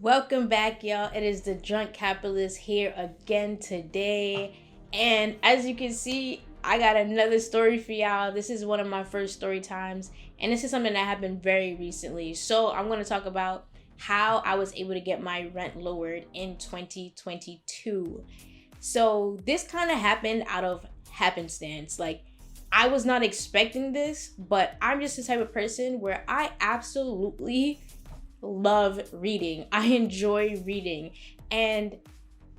Welcome back, y'all. It is the Drunk Capitalist here again today. And as you can see, I got another story for y'all. This is one of my first story times, and this is something that happened very recently. So I'm going to talk about how I was able to get my rent lowered in 2022. So this kind of happened out of happenstance. Like, I was not expecting this, but I'm just the type of person where I absolutely love reading. I enjoy reading. And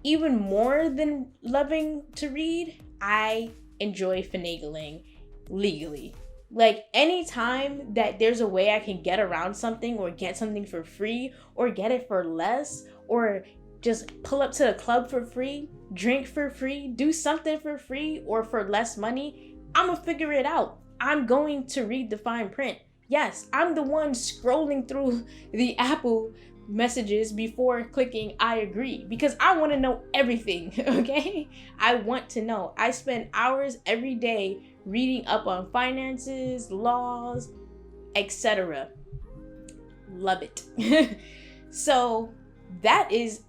even more than loving to read, I enjoy finagling legally. Like, anytime that there's a way I can get around something or get something for free or get it for less or just pull up to the club for free, drink for free, do something for free or for less money, I'm gonna figure it out. I'm going to read the fine print. Yes, I'm the one scrolling through the Apple messages before clicking I agree because I want to know everything, okay? I want to know. I spend hours every day reading up on finances, laws, etc. Love it. So that is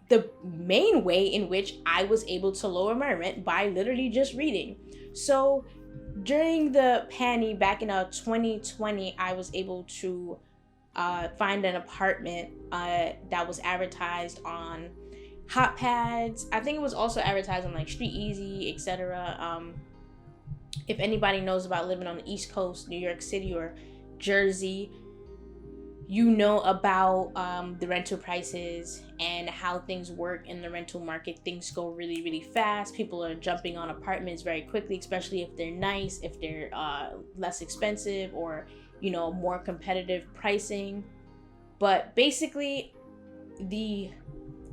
the main way in which I was able to lower my rent, by literally just reading. So during the pandy back in 2020, I was able to find an apartment that was advertised on Hot Pads. I think it was also advertised on like Street Easy, etc. If anybody knows about living on the East Coast, New York City or Jersey, you know about the rental prices and how things work in the rental market. Things go really, really fast. People are jumping on apartments very quickly, especially if they're nice, if they're less expensive or, you know, more competitive pricing. But basically, the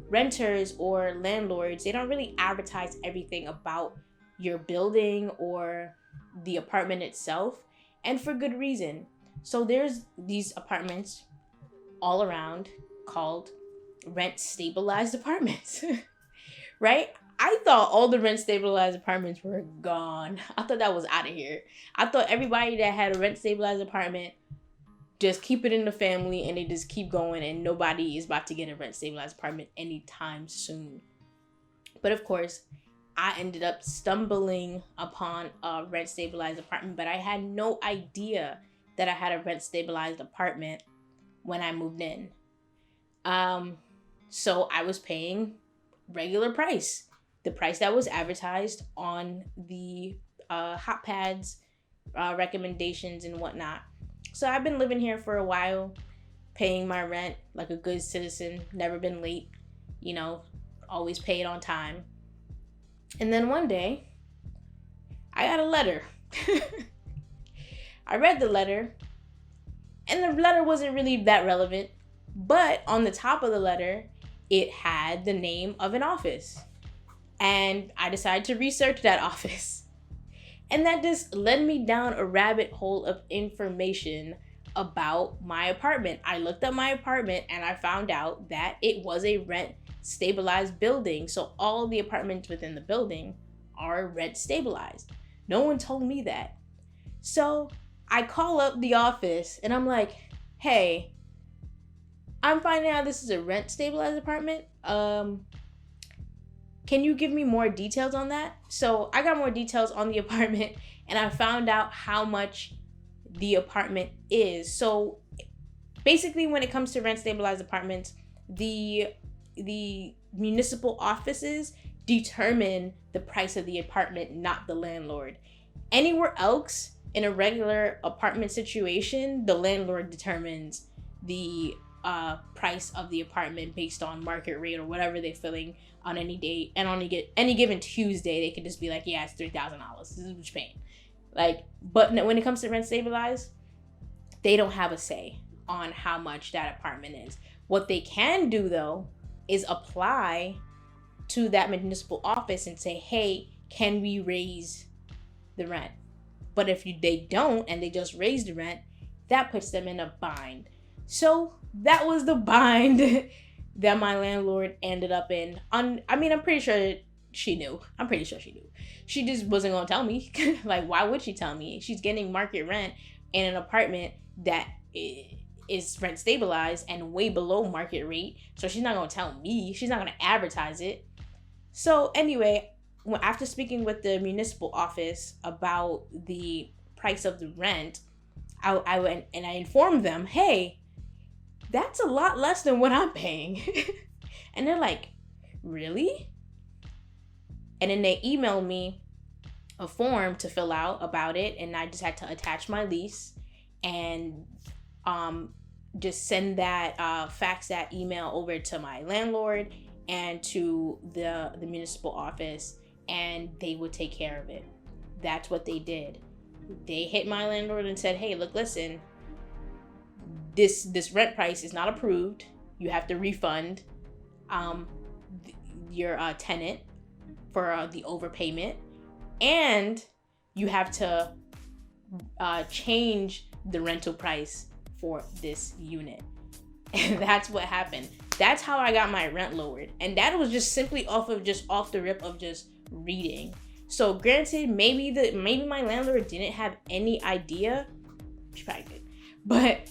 renters or landlords, they don't really advertise everything about your building or the apartment itself, and for good reason. So there's these apartments all around called rent stabilized apartments, right? I thought all the rent stabilized apartments were gone. I thought that was out of here. I thought everybody that had a rent stabilized apartment just keep it in the family and they just keep going and nobody is about to get a rent stabilized apartment anytime soon. But of course, I ended up stumbling upon a rent stabilized apartment, but I had no idea that I had a rent stabilized apartment when I moved in. So I was paying regular price, the price that was advertised on the Hot Pads recommendations and whatnot. So I've been living here for a while, paying my rent like a good citizen, never been late, you know, always paid on time. And then one day, I got a letter. I read the letter, and the letter wasn't really that relevant, but on the top of the letter, it had the name of an office. And I decided to research that office. And that just led me down a rabbit hole of information about my apartment. I looked up my apartment and I found out that it was a rent stabilized building. So all the apartments within the building are rent stabilized. No one told me that. So I call up the office and I'm like, hey, I'm finding out this is a rent stabilized apartment. Can you give me more details on that? So I got more details on the apartment and I found out how much the apartment is. So basically, when it comes to rent stabilized apartments, the municipal offices determine the price of the apartment, not the landlord. Anywhere else, in a regular apartment situation, the landlord determines the price of the apartment based on market rate or whatever they're feeling on any day. And on any given Tuesday, they could just be like, yeah, it's $3,000. This is what you're paying. Like, but when it comes to rent stabilized, they don't have a say on how much that apartment is. What they can do, though, is apply to that municipal office and say, hey, can we raise the rent? But if they don't and they just raise the rent, that puts them in a bind. So that was the bind that my landlord ended up in. I'm pretty sure she knew. She just wasn't going to tell me. Like, why would she tell me? She's getting market rent in an apartment that is rent stabilized and way below market rate. So she's not going to tell me. She's not going to advertise it. So anyway, after speaking with the municipal office about the price of the rent, I went and I informed them, hey, that's a lot less than what I'm paying. And they're like, really? And then they emailed me a form to fill out about it, and I just had to attach my lease and just send that fax that email over to my landlord and to the municipal office, and they would take care of it. That's what they did. They hit my landlord and said, hey, look, listen, this rent price is not approved. You have to refund your tenant for the overpayment, and you have to change the rental price for this unit. And that's what happened. That's how I got my rent lowered. And that was just simply off the rip of just reading. So granted, maybe my landlord didn't have any idea. She probably did. But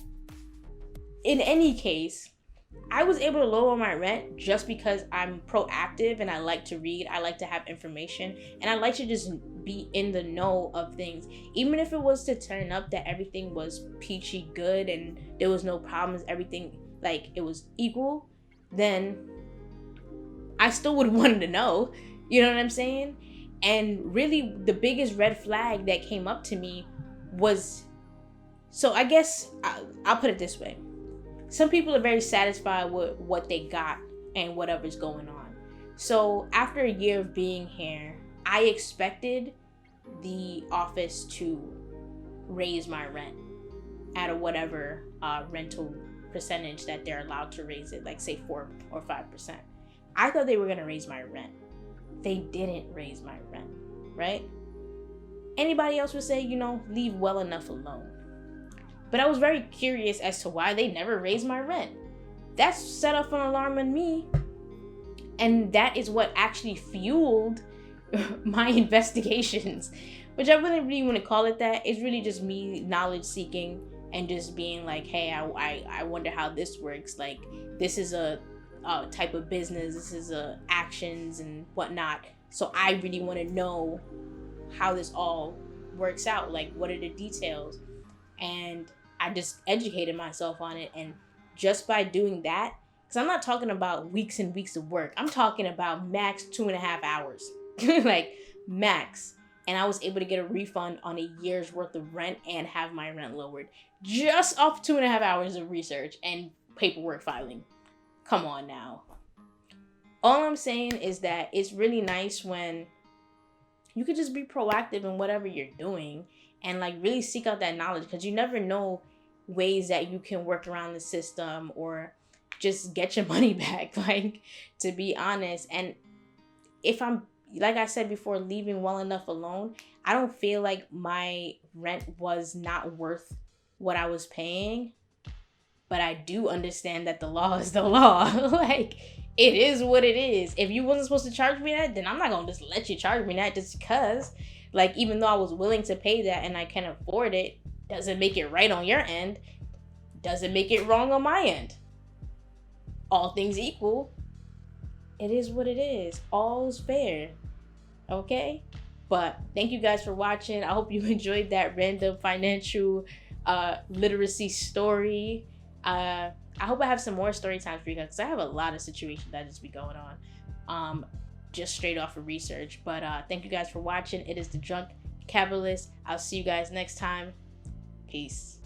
in any case, I was able to lower my rent just because I'm proactive and I like to read. I like to have information, and I like to just be in the know of things. Even if it was to turn up that everything was peachy good and there was no problems, everything like it was equal, then I still would want to know. You know what I'm saying? And really the biggest red flag that came up to me was, so I guess I'll put it this way. Some people are very satisfied with what they got and whatever's going on. So after a year of being here, I expected the office to raise my rent at a whatever rental percentage that they're allowed to raise it, like say 4 or 5%. I thought they were going to raise my rent. They didn't raise my rent, right? Anybody else would say, leave well enough alone. But I was very curious as to why they never raised my rent. That set off an alarm in me. And that is what actually fueled my investigations, which I wouldn't really want to call it that. It's really just me knowledge seeking and just being like, hey, I wonder how this works. Like, this is a type of business. This is actions and whatnot. So I really want to know how this all works out. Like, what are the details? And I just educated myself on it. And just by doing that, because I'm not talking about weeks and weeks of work. I'm talking about max 2.5 hours. Like, max. And I was able to get a refund on a year's worth of rent and have my rent lowered. Just off 2.5 hours of research and paperwork filing. Come on now. All I'm saying is that it's really nice when you could just be proactive in whatever you're doing and like really seek out that knowledge, because you never know ways that you can work around the system or just get your money back, like, to be honest. And if I'm, like I said before, leaving well enough alone, I don't feel like my rent was not worth what I was paying. But I do understand that the law is the law. Like, it is what it is. If you wasn't supposed to charge me that, then I'm not going to just let you charge me that just because. Like, even though I was willing to pay that and I can afford it, doesn't make it right on your end. Doesn't make it wrong on my end. All things equal, it is what it is. All's fair. Okay? But thank you guys for watching. I hope you enjoyed that random financial literacy story. I hope I have some more story times for you guys, because I have a lot of situations that just be going on just straight off of research. But thank you guys for watching. It is the Drunk Capitalist. I'll see you guys next time. Peace.